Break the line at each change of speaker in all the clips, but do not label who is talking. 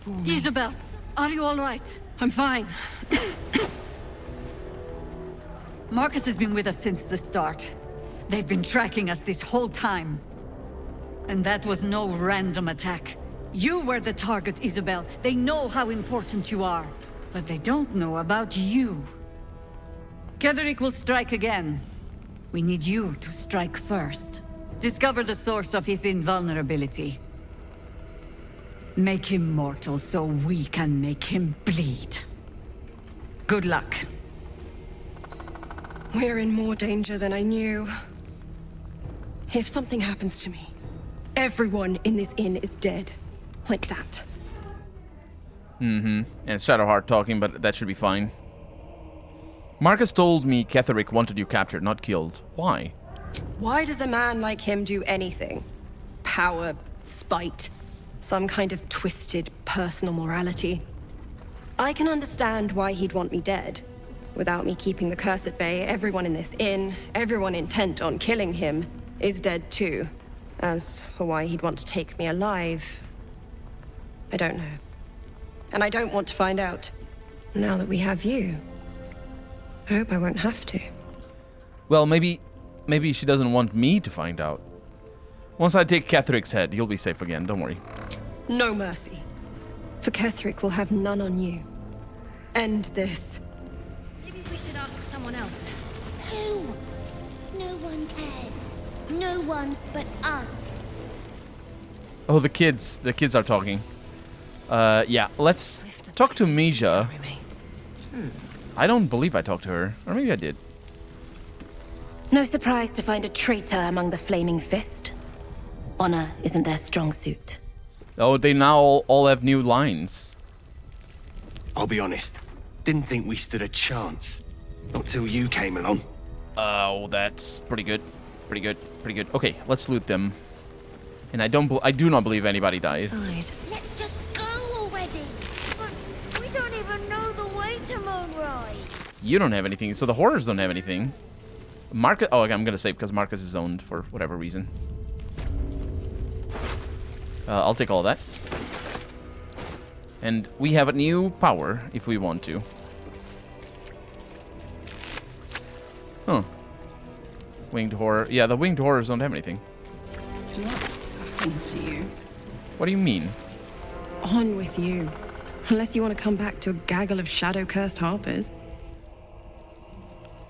for me.
Isabel, are you all right?
I'm fine.
Marcus has been with us since the start. They've been tracking us this whole time. And that was no random attack. You were the target, Isabel. They know how important you are. But they don't know about you. Ketheric will strike again. We need you to strike first. Discover the source of his invulnerability. Make him mortal so we can make him bleed. Good luck.
We're in more danger than I knew. If something happens to me, everyone in this inn is dead. Like that.
And it's Shadowheart talking, but that should be fine. Marcus told me Ketheric wanted you captured, not killed. Why?
Why does a man like him do anything? Power, spite, some kind of twisted personal morality. I can understand why he'd want me dead. Without me keeping the curse at bay, everyone in this inn, everyone intent on killing him, is dead too. As for why he'd want to take me alive, I don't know. And I don't want to find out. Now that we have you, I hope I won't have to.
Well, maybe she doesn't want me to find out. Once I take Ketheric's head, you'll be safe again, don't worry.
No mercy. For Ketheric will have none on you. End this.
Maybe we should ask someone else. Who? No one cares. No one but us.
Oh, the kids. The kids are talking. Yeah, let's talk to Misha. I don't believe I talked to her. Or maybe I did.
No surprise to find a traitor among the Flaming Fist. Honor isn't their strong suit.
Oh, they now all have new lines.
I'll be honest. Didn't think we stood a chance. Not till you came along.
Oh, that's pretty good. Pretty good. Pretty good. Okay, let's loot them. And I do not believe anybody died.
Let's just go already. But we don't even know the way to Moonrise.
You don't have anything, so the horrors don't have anything. Marcus. Oh, I'm gonna say because Marcus is owned for whatever reason. I'll take all that. And we have a new power if we want to. Huh. Winged horror. Yeah, the winged horrors don't have anything.
What happened to you?
What do you mean?
On with you. Unless you want to come back to a gaggle of shadow-cursed harpers.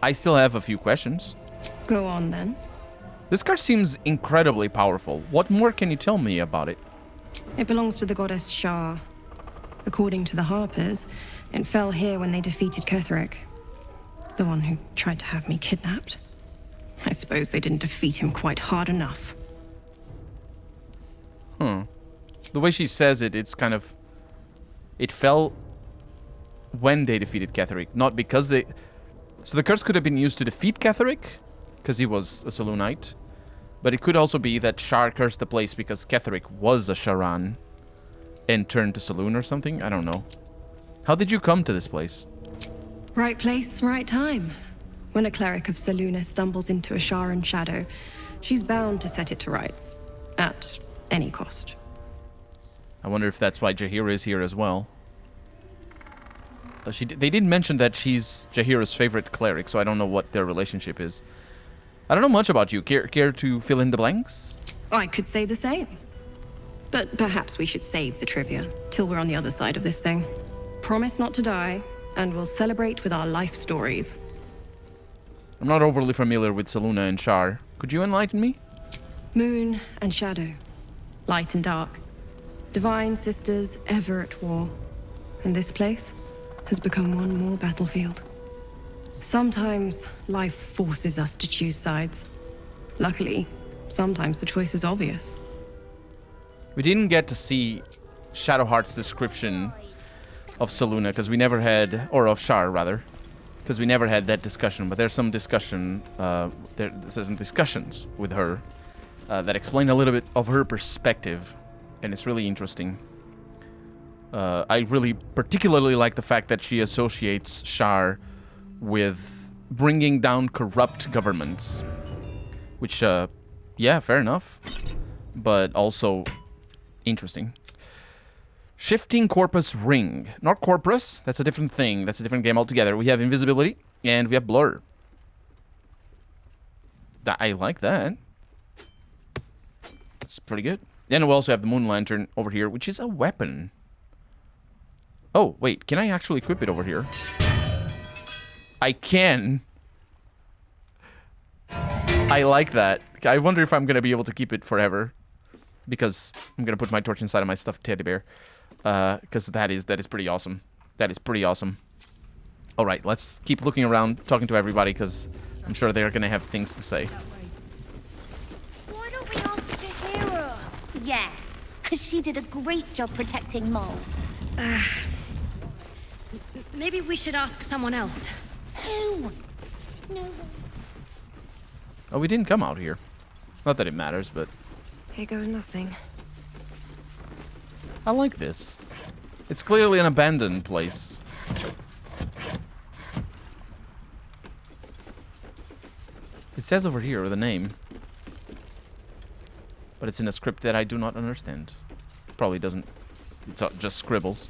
I still have a few questions.
Go on, then.
This card seems incredibly powerful. What more can you tell me about it?
It belongs to the goddess Shar. According to the harpers, it fell here when they defeated Ketheric. The one who tried to have me kidnapped. I suppose they didn't defeat him quite hard enough.
The way she says it, it's kind of... It fell when they defeated Ketheric, not because they... So the curse could have been used to defeat Ketheric, because he was a Selûnite. But it could also be that Shar cursed the place because Ketheric was a Sharan and turned to Selûne or something? I don't know. How did you come to this place?
Right place, right time. When a cleric of Selûne stumbles into a Sharan shadow, she's bound to set it to rights. At any cost.
I wonder if that's why Jaheira is here as well. They didn't mention that she's Jaheira's favorite cleric, so I don't know what their relationship is. I don't know much about you. Care to fill in the blanks?
I could say the same. But perhaps we should save the trivia till we're on the other side of this thing. Promise not to die, and we'll celebrate with our life stories.
I'm not overly familiar with Selûne and Shar. Could you enlighten me?
Moon and shadow. Light and dark. Divine sisters ever at war. And this place has become one more battlefield. Sometimes life forces us to choose sides. Luckily, sometimes the choice is obvious.
We didn't get to see Shadowheart's description of Selûne, because we never had, or of Shar rather, because we never had that discussion. But there's some discussion, there's some discussions with her that explain a little bit of her perspective, and it's really interesting. I really particularly like the fact that she associates Shar with bringing down corrupt governments, which, yeah, fair enough, but also interesting. Shifting Corpus Ring. Not Corpus. That's a different thing. That's a different game altogether. We have Invisibility and we have Blur. I like that. It's pretty good. Then we also have the Moon Lantern over here, which is a weapon. Oh, wait. Can I actually equip it over here? I can. I like that. I wonder if I'm going to be able to keep it forever. Because I'm going to put my torch inside of my stuffed teddy bear. Because that is pretty awesome. That is pretty awesome. Alright, let's keep looking around, talking to everybody, because I'm sure they're going to have things to say.
Why don't we ask Tahira? Yeah, because she did a great job protecting Mole.
Maybe we should ask someone else.
Who? No one.
Oh, we didn't come out here. Not that it matters, but...
Here goes nothing.
I like this. It's clearly an abandoned place. It says over here with a name. But it's in a script that I do not understand. Probably doesn't... It's just scribbles.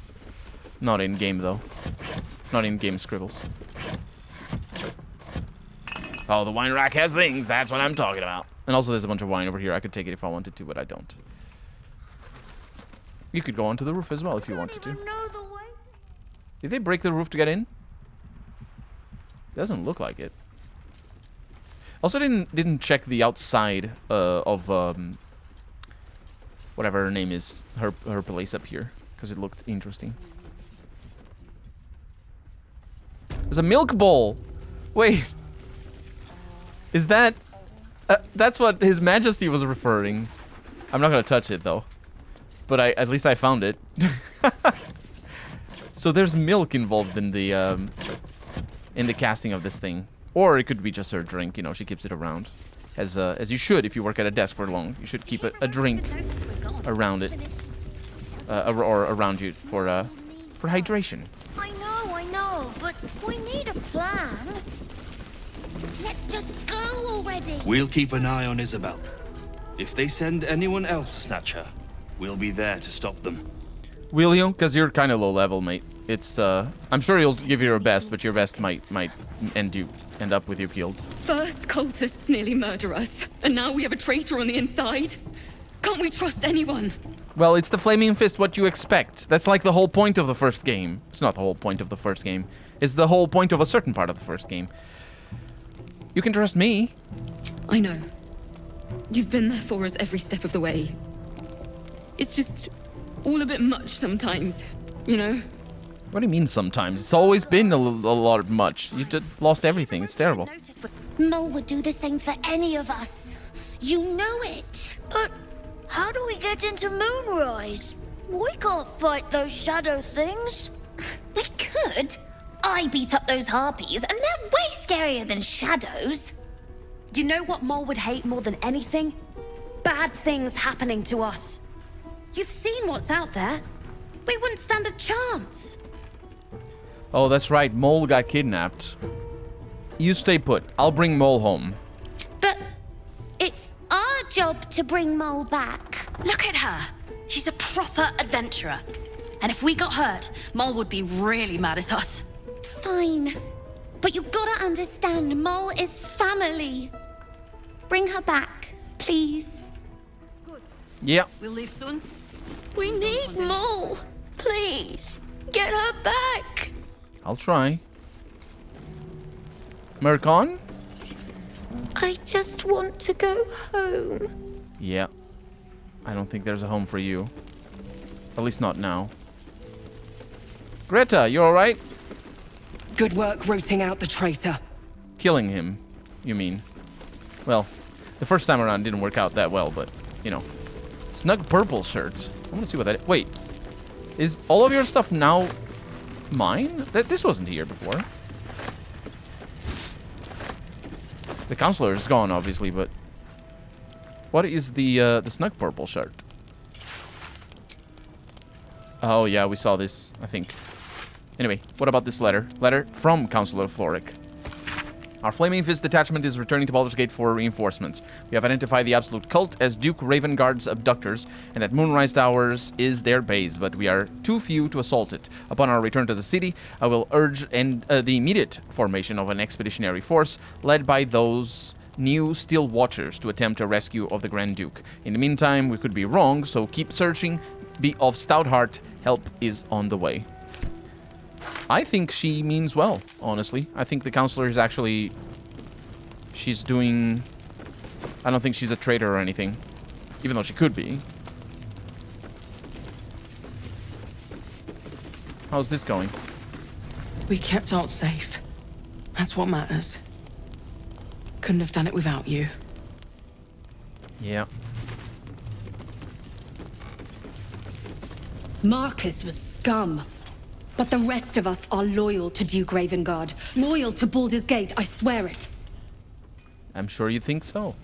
Not in-game, though. Not in-game scribbles. Oh, the wine rack has things. That's what I'm talking about. And also there's a bunch of wine over here. I could take it if I wanted to, but I don't. You could go onto the roof as well if you wanted to. Did they break the roof to get in? Doesn't look like it. Also didn't check the outside of whatever her name is, her place up here, because it looked interesting. There's a milk bowl. Wait. Is that that's what His Majesty was referring. I'm not gonna touch it though. But at least I found it. So there's milk involved in the casting of this thing, or it could be just her drink. You know, she keeps it around, as you should if you work at a desk for long. You should keep a drink around it, or around you for hydration.
I know, but we need a plan. Let's just go already.
We'll keep an eye on Isabel. If they send anyone else to snatch her, we'll be there to stop them.
Will you? Because you're kind of low level, mate. It's I'm sure you'll give your best, but your best might end up with you killed.
First cultists nearly murder us, and now we have a traitor on the inside. Can't we trust anyone?
Well, it's the Flaming Fist. What you expect? That's like the whole point of the first game. It's not the whole point of the first game. It's the whole point of a certain part of the first game. You can trust me.
I know. You've been there for us every step of the way. It's just all a bit much sometimes, you know?
What do you mean sometimes? It's always been a lot much. You just lost everything. It's terrible.
Mole would do the same for any of us. You know it.
But how do we get into Moonrise? We can't fight those shadow things.
We could. I beat up those harpies, and they're way scarier than shadows.
You know what Mole would hate more than anything? Bad things happening to us. You've seen what's out there. We wouldn't stand a chance.
Oh, that's right. Mole got kidnapped. You stay put. I'll bring Mole home.
But it's our job to bring Mole back.
Look at her. She's a proper adventurer. And if we got hurt, Mole would be really mad at us.
Fine. But you gotta understand, Mole is family. Bring her back, please.
Yeah.
We'll leave soon.
We need Mole. Please, get her back.
I'll try. American?
I just want to go home.
Yeah. I don't think there's a home for you. At least not now. Greta, you alright?
Good work rooting out the traitor.
Killing him, you mean? Well, the first time around didn't work out that well, but, you know. Snug purple shirt. I want to see what that is. Wait. Is all of your stuff now mine? This wasn't here before. The counselor is gone, obviously, but... What is the snug purple shirt? Oh, yeah, we saw this, I think. Anyway, what about this letter? Letter from Counselor Floric. Our Flaming Fist detachment is returning to Baldur's Gate for reinforcements. We have identified the Absolute Cult as Duke Ravengard's abductors, and that Moonrise Towers is their base, but we are too few to assault it. Upon our return to the city, I will urge the immediate formation of an expeditionary force led by those new Steel Watchers to attempt a rescue of the Grand Duke. In the meantime, we could be wrong, so keep searching. Be of stout heart. Help is on the way. I think she means well, honestly. I think the counselor is actually... She's doing... I don't think she's a traitor or anything. Even though she could be. How's this going?
We kept Alt safe. That's what matters. Couldn't have done it without you.
Yeah.
Marcus was scum. But the rest of us are loyal to Duke Ravengard. Loyal to Baldur's Gate, I swear it.
I'm sure you think so.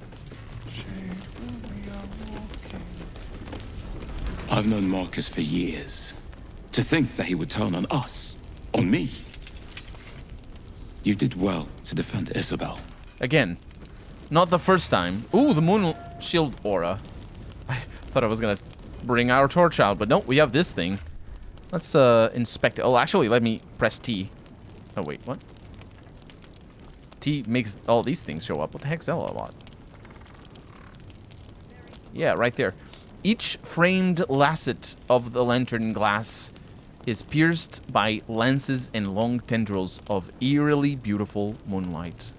I've known Marcus for years. To think that he would turn on us. On me. You did well to defend Isabel.
Again, not the first time. Ooh, the moon shield aura. I thought I was gonna bring our torch out, but no, we have this thing. Let's inspect it. Oh, actually, let me press T. Oh, wait, what? T makes all these things show up. What the heck's that all about? Yeah, right there. Each framed lancet of the lantern glass is pierced by lances and long tendrils of eerily beautiful moonlight.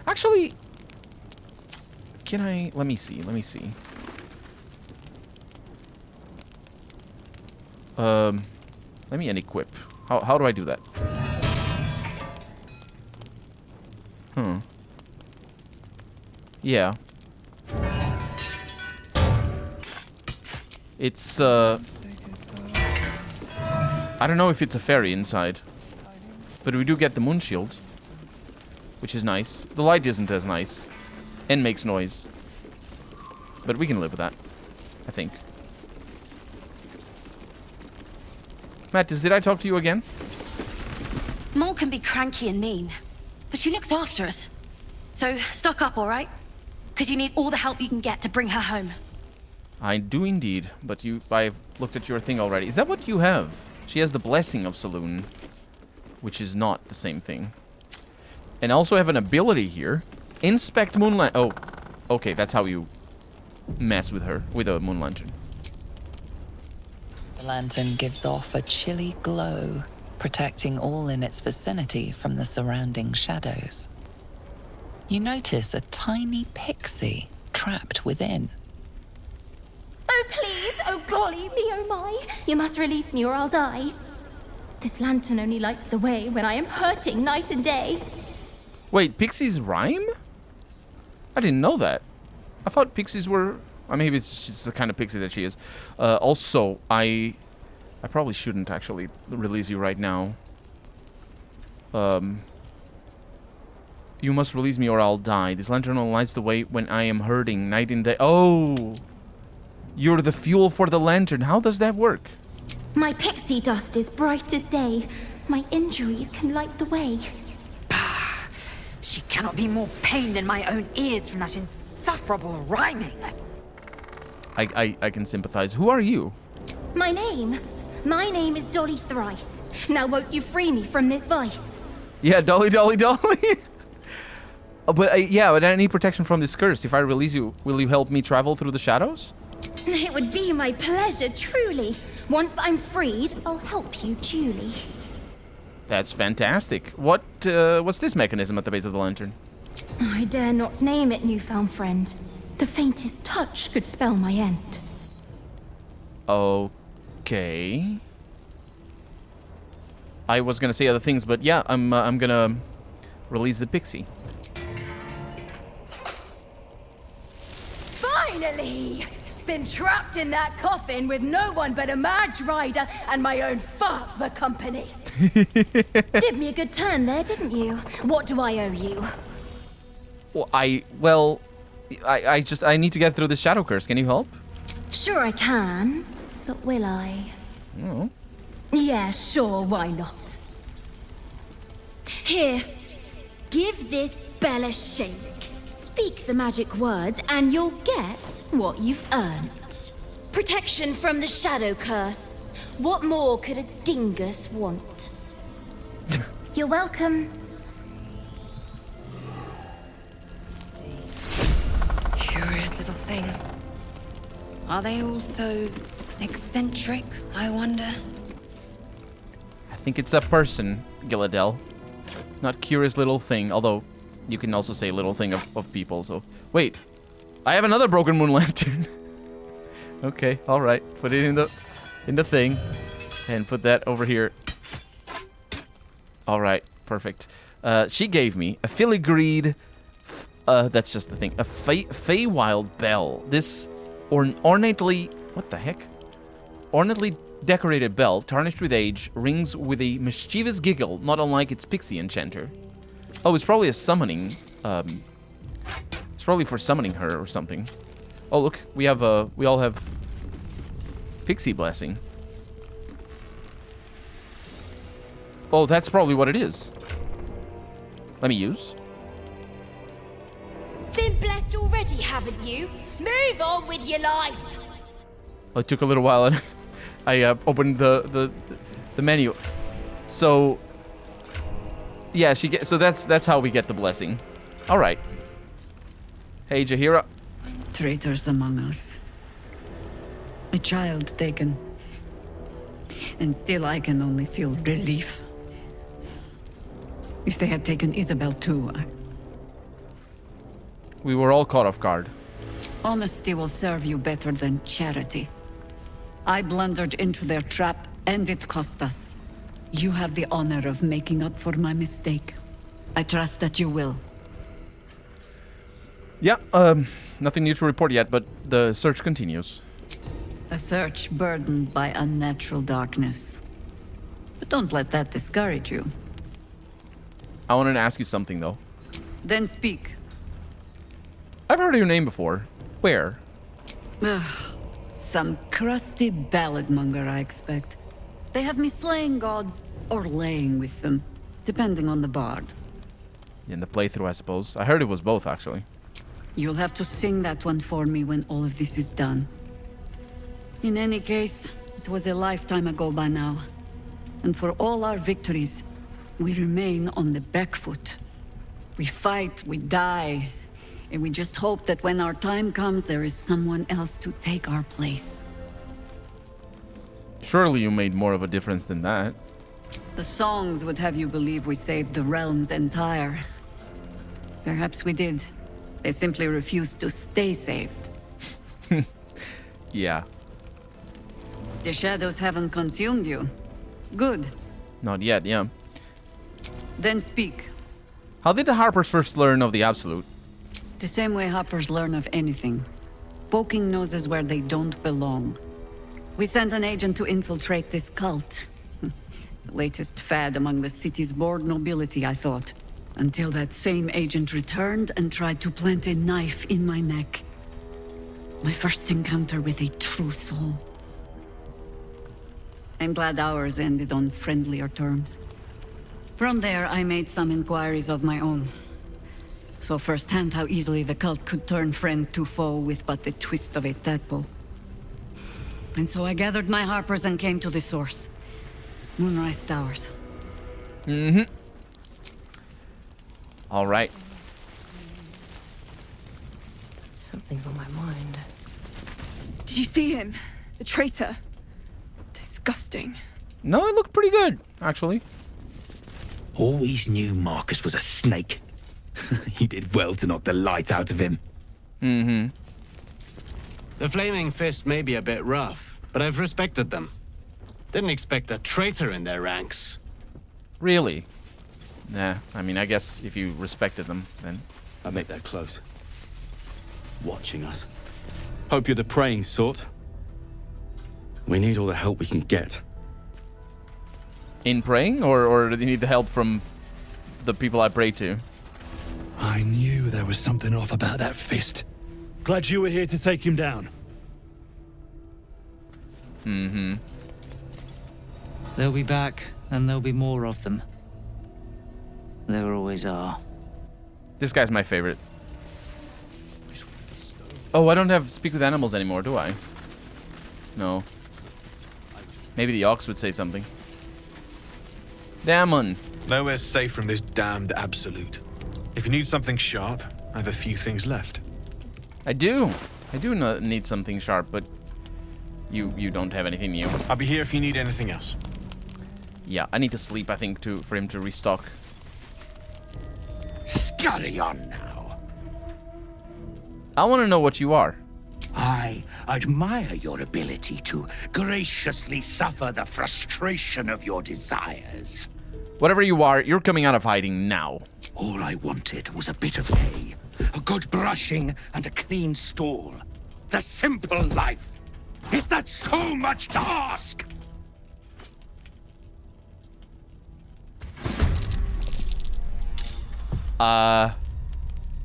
Actually, can I... Let me see. Let me unequip. How do I do that? Yeah. It's, I don't know if it's a fairy inside. But we do get the moon shield. Which is nice. The light isn't as nice. And makes noise. But we can live with that. I think. Mattis, did I talk to you again?
Mol can be cranky and mean, but she looks after us. So, stock up, alright? Because you need all the help you can get to bring her home.
I do indeed, but I've looked at your thing already. Is that what you have? She has the Blessing of Saloon, which is not the same thing. And I also have an ability here. Inspect Moonlight. Oh, okay, that's how you mess with her, with a Moon Lantern.
The lantern gives off a chilly glow, protecting all in its vicinity from the surrounding shadows. You notice a tiny pixie trapped within.
Oh, please! Oh, golly me, oh my! You must release me or I'll die. This lantern only lights the way when I am hurting night and day.
Wait, pixies rhyme? I didn't know that. I thought pixies were... maybe it's just the kind of pixie that she is. Also, I probably shouldn't actually release you right now. You must release me or I'll die. This lantern only lights the way when I am hurting night and day. Oh! You're the fuel for the lantern. How does that work?
My pixie dust is bright as day. My injuries can light the way.
She cannot be more pained than my own ears from that insufferable rhyming.
I can sympathize. Who are you?
My name is Dolly Thrice. Now won't you free me from this vice?
Yeah, Dolly. But I need protection from this curse. If I release you, will you help me travel through the shadows?
It would be my pleasure, truly. Once I'm freed, I'll help you duly.
That's fantastic. What's this mechanism at the base of the lantern?
I dare not name it, newfound friend. The faintest touch could spell my end.
Okay. I was gonna say other things, but yeah, I'm gonna release the pixie.
Finally! Been trapped in that coffin with no one but a Madge Rider and my own farts for company.
Did me a good turn there, didn't you? What do I owe you?
Well, I need to get through this shadow curse. Can you help?
Sure I can, but will I?
Oh.
Yeah, sure, why not? Here, give this Bella shake. Speak the magic words and you'll get what you've earned. Protection from the shadow curse. What more could a dingus want? You're welcome.
Curious little thing. Are they all so eccentric, I wonder?
I think it's a person, Gilladel. Not curious little thing, although you can also say little thing of people, so... Wait, I have another broken moon lantern. Okay, alright. Put it in the thing. And put that over here. Alright, perfect. She gave me a filigreed... that's just the thing. A Feywild bell. This ornately... What the heck? Ornately decorated bell, tarnished with age, rings with a mischievous giggle, not unlike its pixie enchanter. Oh, it's probably a summoning... it's probably for summoning her or something. Oh, look. We all have... Pixie blessing. Oh, that's probably what it is. Let me use.
Been blessed already, haven't you? Move on with your life.
Oh, it took a little while, and I opened the menu. So yeah, so that's how we get the blessing. All right. Hey, Jaheira.
Traitors among us. A child taken. And still I can only feel relief. If they had taken Isabel too,
We were all caught off guard.
honesty will serve you better than charity. I blundered into their trap, and it cost us. You have the honor of making up for my mistake. I trust that you will.
Yeah, nothing new to report yet, but the search continues.
A search burdened by unnatural darkness. But don't let that discourage you.
I wanted to ask you something, though.
Then speak.
I've heard of your name before. Where?
Ugh, some crusty balladmonger, I expect. They have me slaying gods or laying with them, depending on the bard.
In the playthrough, I suppose. I heard it was both, actually.
You'll have to sing that one for me when all of this is done. In any case, it was a lifetime ago by now. And for all our victories, we remain on the back foot. We fight, we die, and we just hope that when our time comes, there is someone else to take our place.
Surely you made more of a difference than that.
The songs would have you believe we saved the realm's entire. Perhaps we did. They simply refused to stay saved.
Yeah.
The shadows haven't consumed you. Good.
Not yet, yeah.
Then speak.
How did the Harpers first learn of the Absolute?
The same way hoppers learn of anything. Poking noses where they don't belong. We sent an agent to infiltrate this cult. The latest fad among the city's bored nobility, I thought. Until that same agent returned and tried to plant a knife in my neck. My first encounter with a true soul. I'm glad ours ended on friendlier terms. From there, I made some inquiries of my own. Saw firsthand how easily the cult could turn friend to foe with but the twist of a tadpole. And so I gathered my harpers and came to the source. Moonrise Towers.
Mm-hmm. All right.
Something's on my mind.
Did you see him? The traitor? Disgusting.
No, it looked pretty good, actually.
Always knew Marcus was a snake. He did well to knock the light out of him.
Mm-hmm.
The Flaming Fist may be a bit rough, but I've respected them. Didn't expect a traitor in their ranks.
Really? Nah, I mean, I guess if you respected them, then...
I bet they're close. Watching us. Hope you're the praying sort. We need all the help we can get.
In praying, or do you need the help from the people I pray to?
I knew there was something off about that fist. Glad you were here to take him down.
Mm-hmm.
They'll be back, and there'll be more of them. There always are.
This guy's my favorite. Oh, I don't have speak with animals anymore, do I? No. Maybe the ox would say something. Damon.
Nowhere's safe from this damned absolute. If you need something sharp, I have a few things left.
I do. I do need something sharp, but you don't have anything new.
I'll be here if you need anything else.
Yeah, I need to sleep, I think, for him to restock.
Scurry on now.
I want to know what you are.
I admire your ability to graciously suffer the frustration of your desires.
Whatever you are, you're coming out of hiding now.
All I wanted was a bit of hay, a good brushing, and a clean stall. The simple life. Is that so much to ask?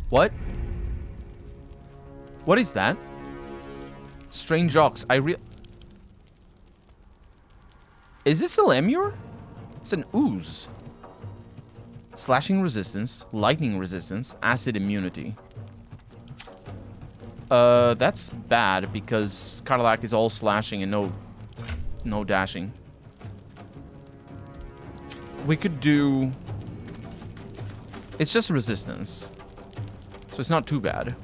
What? What is that? Strange ox. Is this a lemur? It's an ooze. Slashing resistance, lightning resistance, acid immunity. That's bad because Karlak is all slashing and no dashing. We could do... It's just resistance. So it's not too bad.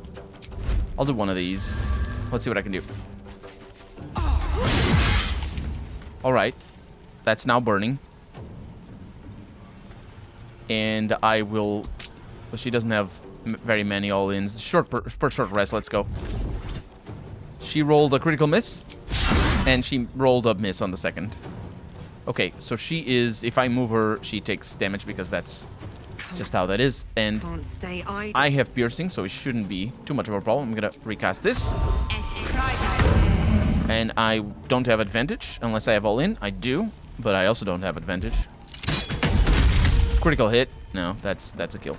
I'll do one of these. Let's see what I can do. Alright. That's now burning. And I will... Well, she doesn't have very many all-ins. Short rest, let's go. She rolled a critical miss. And she rolled a miss on the second. Okay, so she is... If I move her, she takes damage because that's just how that is. And I have piercing, so it shouldn't be too much of a problem. I'm gonna recast this. And I don't have advantage unless I have all-in. I do, but I also don't have advantage. Critical hit. No, that's a kill.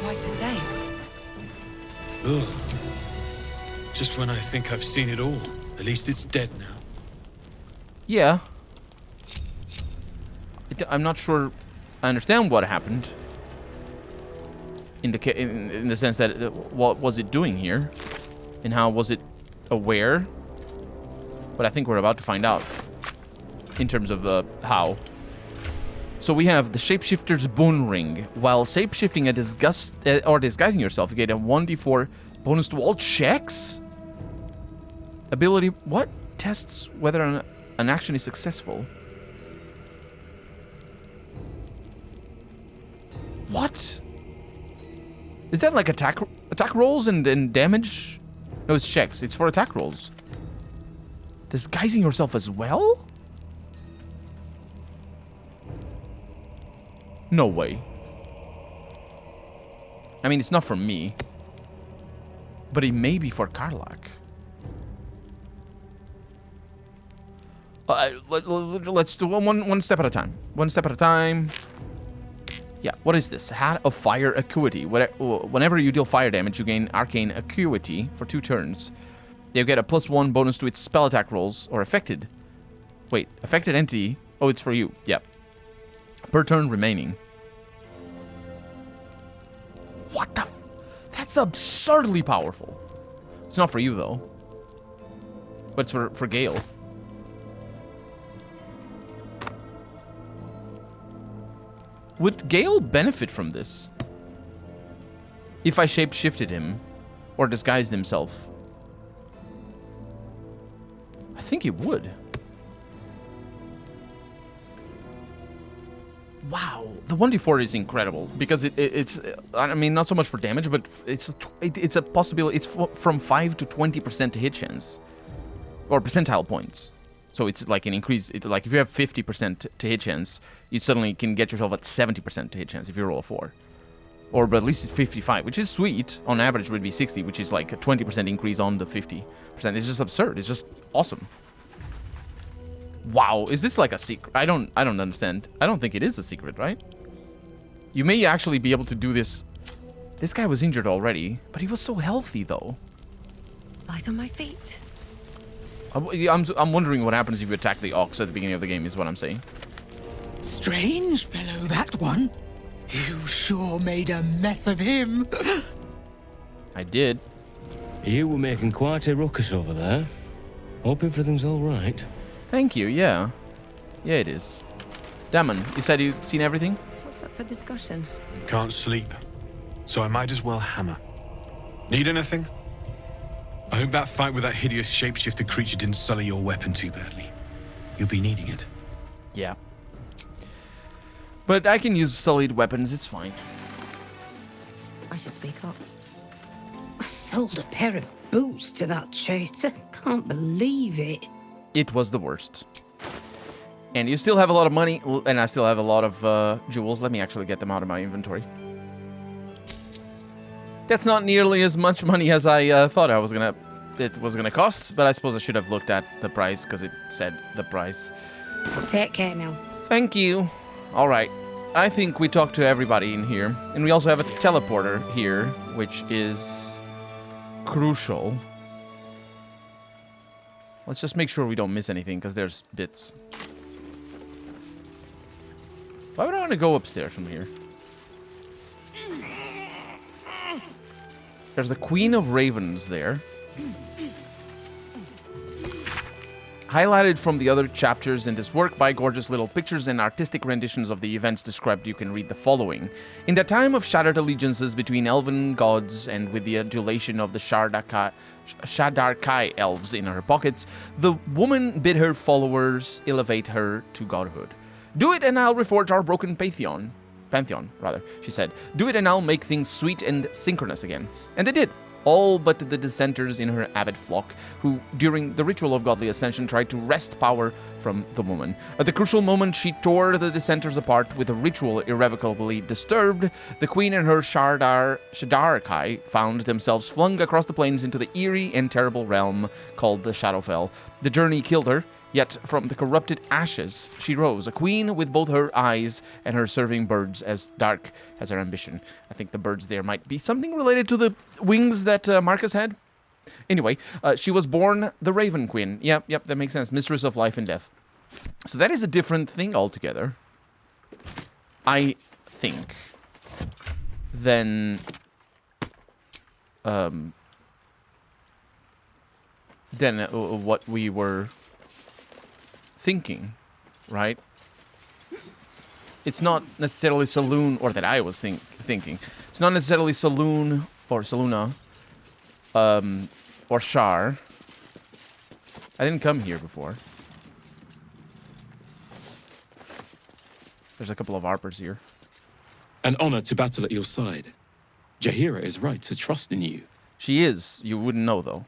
Quite the same.
Ugh. Just when I think I've seen it all. At least it's dead now.
Yeah. I'm not sure I understand what happened. In the sense that what was it doing here? And how was it aware? But I think we're about to find out. In terms of how. So we have the Shapeshifter's Bone Ring. While shapeshifting or disguising yourself, you get a 1d4 bonus to all checks? Ability... What? Tests whether an action is successful. What? Is that like attack rolls and damage? No, it's checks. It's for attack rolls. Disguising yourself as well? No way. I mean, it's not for me. But it may be for Karlak. Let's do one step at a time. One step at a time. Yeah, what is this? Hat of Fire Acuity. Whenever you deal fire damage, you gain Arcane Acuity for 2 turns. You get a +1 bonus to its spell attack rolls or affected. Wait, affected entity. Oh, it's for you. Yep. Per turn remaining. What the? That's absurdly powerful. It's not for you, though. But it's for Gale. Would Gale benefit from this? If I shape-shifted him or disguised himself? I think he would. Wow, the 1d4 is incredible because it's I mean, not so much for damage, but it's a possibility. It's from 5 to 20% hit chance or percentile points. So it's like an increase. Like if you have 50% to hit chance, you suddenly can get yourself at 70% to hit chance if you roll a 4. Or but at least it's 55, which is sweet. On average would be 60, which is like a 20% increase on the 50%. It's just absurd. It's just awesome. Wow, is this like a secret? I don't understand. I don't think it is a secret, right? You may actually be able to do this. This guy was injured already, but he was so healthy though.
Light on my feet.
I'm wondering what happens if you attack the ox at the beginning of the game, is what I'm saying.
Strange fellow, that one. You sure made a mess of him.
I did.
You were making quite a ruckus over there. Hope everything's all right.
Thank you, yeah. Yeah, it is. Damon, you said you'd seen everything?
What's up for discussion?
Can't sleep, so I might as well hammer. Need anything? I hope that fight with that hideous shapeshifter creature didn't sully your weapon too badly. You'll be needing it.
Yeah. But I can use sullied weapons, it's fine.
I should speak up.
I sold a pair of boots to that traitor. Can't believe it.
It was the worst. And you still have a lot of money, and I still have a lot of jewels. Let me actually get them out of my inventory. That's not nearly as much money as I thought it was gonna cost, but I suppose I should have looked at the price because it said the price.
Take care now.
Thank you. All right. I think we talked to everybody in here, and we also have a teleporter here, which is crucial. Let's just make sure we don't miss anything because there's bits. Why would I want to go upstairs from here? There's the Queen of Ravens there. Highlighted from the other chapters in this work by gorgeous little pictures and artistic renditions of the events described, you can read the following. In the time of shattered allegiances between elven gods and with the adulation of the Shadarkai elves in her pockets, the woman bid her followers elevate her to godhood. Do it and I'll reforge our broken pantheon, she said. Do it and I'll make things sweet and synchronous again. And they did. All but the dissenters in her avid flock, who, during the ritual of godly ascension, tried to wrest power from the woman. At the crucial moment, she tore the dissenters apart with a ritual irrevocably disturbed. The queen and her Shadarkai found themselves flung across the plains into the eerie and terrible realm called the Shadowfell. The journey killed her, yet from the corrupted ashes she rose, a queen with both her eyes and her serving birds as dark as her ambition. I think the birds there might be something related to the wings that Marcus had. Anyway, she was born the Raven Queen. Yep, that makes sense. Mistress of life and death. So that is a different thing altogether, I think, than what we were thinking, right? It's not necessarily Saloon, or that I was thinking. It's not necessarily Saloon or Saluna, or Shar. I didn't come here before. There's a couple of Harpers here.
An honor to battle at your side. Jaheira is right to trust in you.
She is. You wouldn't know, though.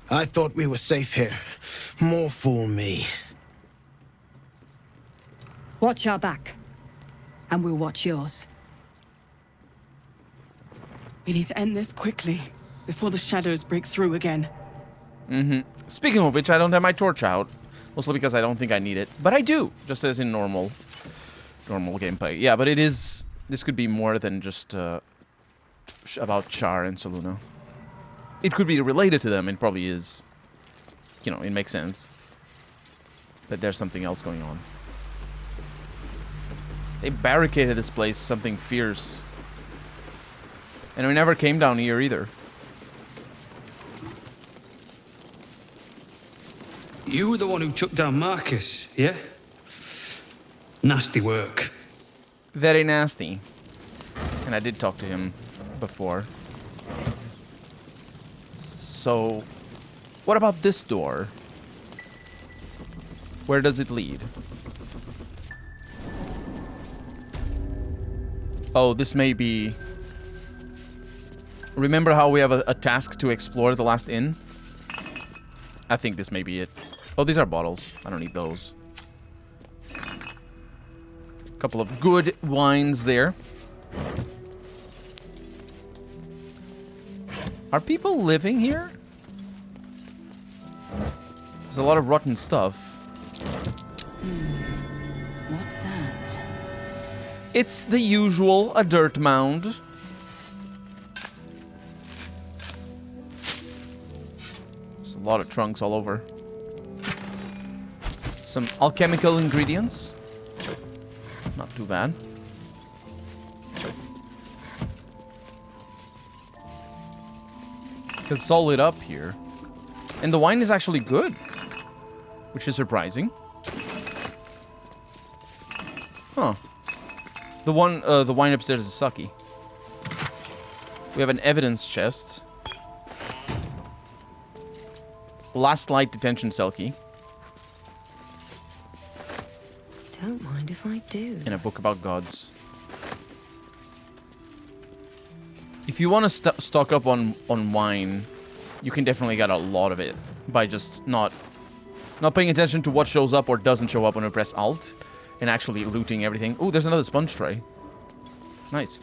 I thought we were safe here. More fool me.
Watch our back, and we'll watch yours.
We need to end this quickly, before the shadows break through again.
Speaking of which, I don't have my torch out. Mostly because I don't think I need it. But I do, just as in normal gameplay. Yeah, but it is... This could be more than just about Char and Saluna. It could be related to them. It probably is. You know, it makes sense. But there's something else going on. They barricaded this place, something fierce. And we never came down here either.
You were the one who took down Marcus, yeah? Nasty work.
Very nasty. And I did talk to him before. So, what about this door? Where does it lead? Oh, this may be... Remember how we have a task to explore the last inn? I think this may be it. Oh, these are bottles. I don't need those. Couple of good wines there. Are people living here? There's a lot of rotten stuff.
What's that?
It's the usual, a dirt mound. There's a lot of trunks all over. Some alchemical ingredients. Not too bad. Because it's all lit up here. And the wine is actually good. Which is surprising. Huh. The wine upstairs is sucky. We have an evidence chest. Last light detention cell key.
Don't mind if I do.
And a book about gods. If you want to stock up on wine, you can definitely get a lot of it by just not paying attention to what shows up or doesn't show up when you press Alt, and actually looting everything. Oh, there's another sponge tray. Nice.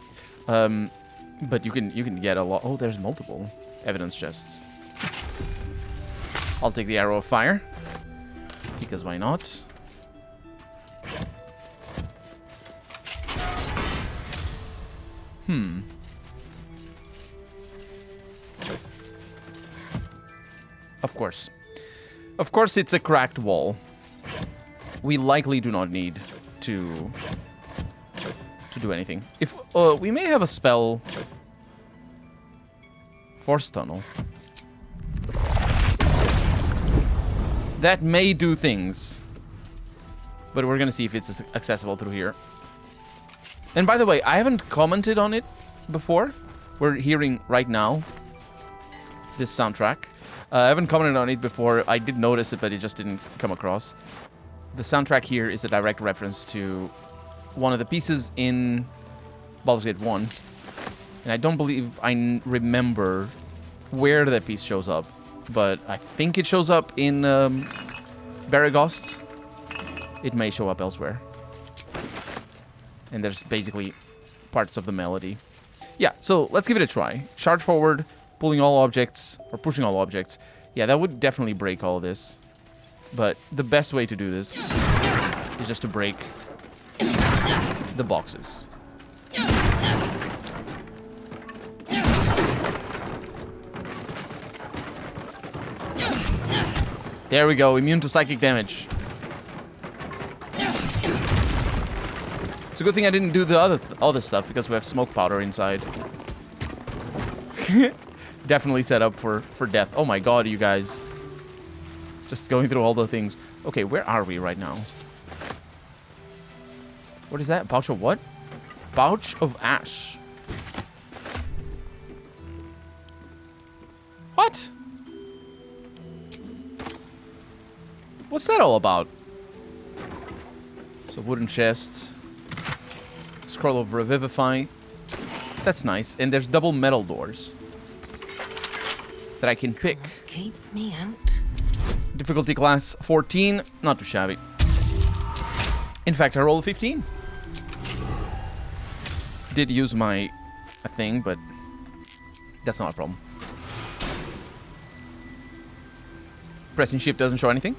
But you can get a lot. Oh, there's multiple evidence chests. I'll take the arrow of fire because why not? Of course. Of course it's a cracked wall. We likely do not need to do anything. If we may have a spell. Force tunnel. That may do things. But we're gonna see if it's accessible through here. And by the way, I haven't commented on it before. We're hearing right now this soundtrack. I haven't commented on it before. I did notice it, but it just didn't come across. The soundtrack here is a direct reference to one of the pieces in Baldur's Gate 1. And I don't believe I remember where that piece shows up. But I think it shows up in Baragost. It may show up elsewhere. And there's basically parts of the melody. Yeah, so let's give it a try. Charge forward, pulling all objects, or pushing all objects. Yeah, that would definitely break all of this. But the best way to do this is just to break the boxes. There we go, immune to psychic damage. It's a good thing I didn't do the other stuff because we have smoke powder inside. Definitely set up for death. Oh my god, you guys. Just going through all the things. Okay, where are we right now? What is that? Pouch of what? Pouch of ash. What? What's that all about? So wooden chests. Scroll of Revivify. That's nice. And there's double metal doors that I can pick.
Keep me out.
Difficulty class 14. Not too shabby. In fact, I rolled a 15. Did use my thing, but that's not a problem. Pressing shift doesn't show anything.